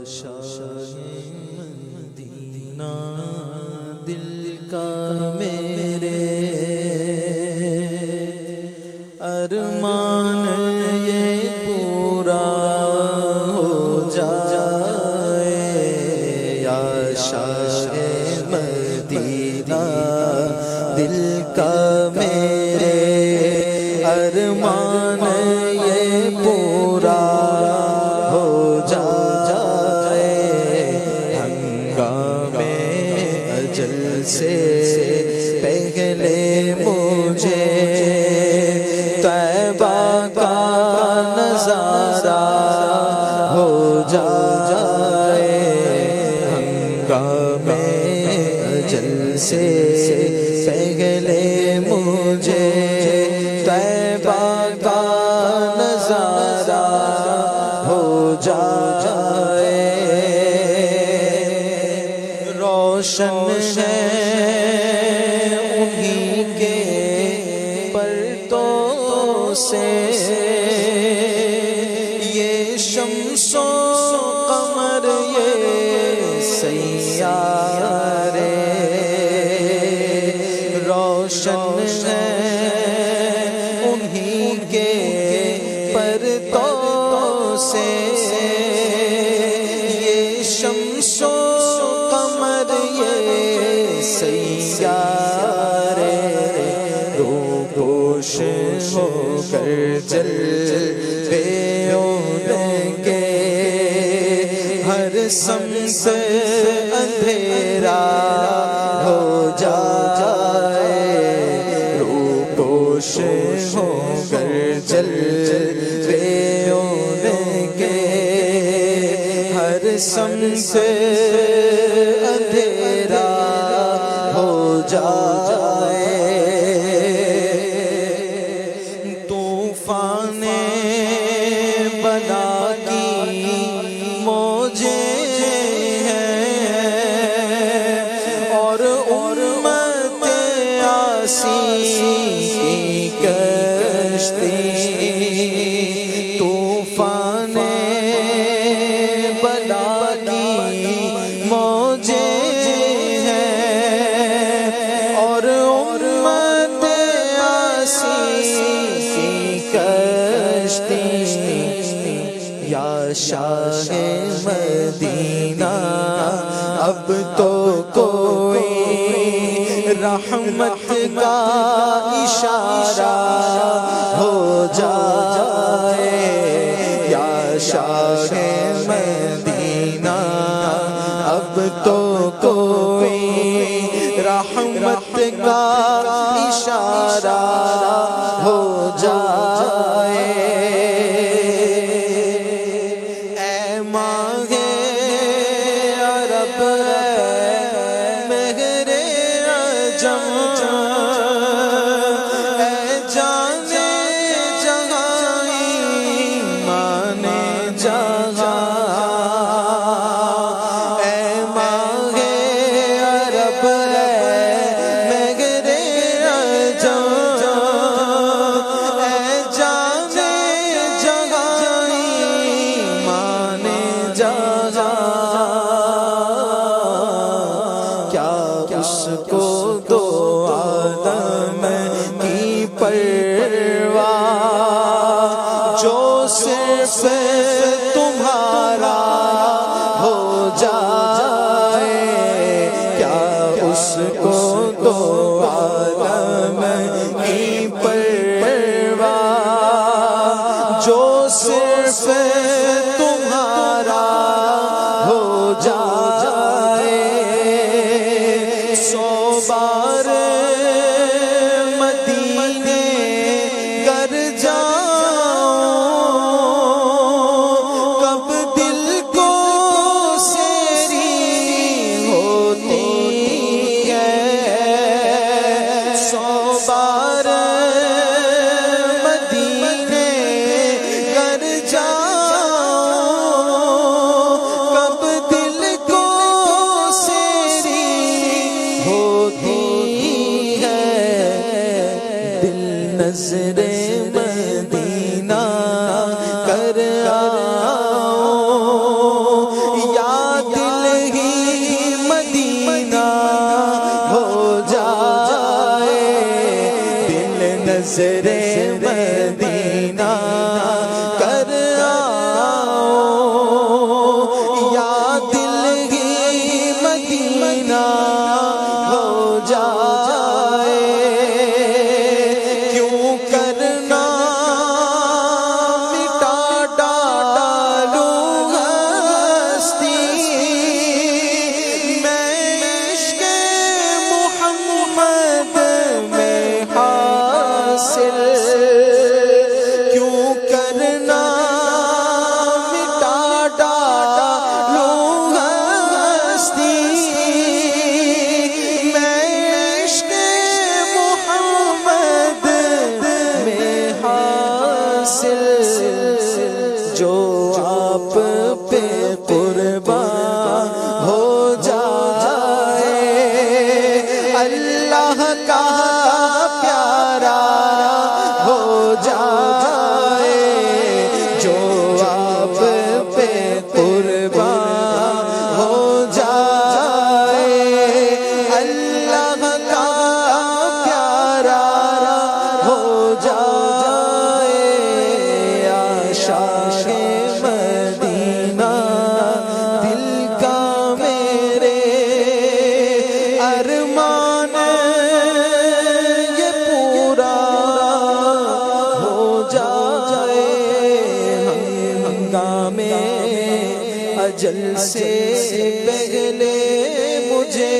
شاہ مدینہ دل کا میرے ارمان یہ پورا ہو جائے یا شاہ مدینہ دل کا میرے ارمان یہ پورا ہو جائے ہنگامے اجل سے پہلے مجھے طیبہ کا نظارہ ہو جائے ہنگامے اجل سے پہلے مجھے طیبہ کا نظارہ ہو جائے روشن ہے انہی کے پرتوں سے یہ شمس و قمر یہ سیارے روشن ہے انہی کے پرتوں سے یہ شمس و قمر یہ سیارے روپوش ہو کر جلوے اڑیں ہر سمت اندھیرا ہو جائے روپوش ہو کر جلوے اڑیں ہر سمت اندھیرا ہو جائے طوفان بلا کی موجیں ہیں اور امت عاصی کی کشتی طوفان بلا کی موجیں ہیں اور امت عاصی کی کشتی یا شاہ مدینہ اب تو کوئی رحمت کا اشارہ ہو جائے یا شاہ مدینہ اب تو کوئی رحمت کا اشارہ ہو جائے اے ماہ عرب مہر عجم اے جانے جہاں ایمان جہاں اے ماہ عرب مہر عجم اے جانے جہاں ایمان جہاں کیا اس کو دو عالم کی پرواہ جو صرف تمہارا ہو جائے کیا اس کو دو عالم کی پرواہ جو صرف تمہارا ہو قربان ہو جائے اللہ کا پیارا ہو جائے یا شاہ مدینہ دل کا میرے ارمان یہ پورا ہو جائے ہنگامے اجل سے پہلے مجھے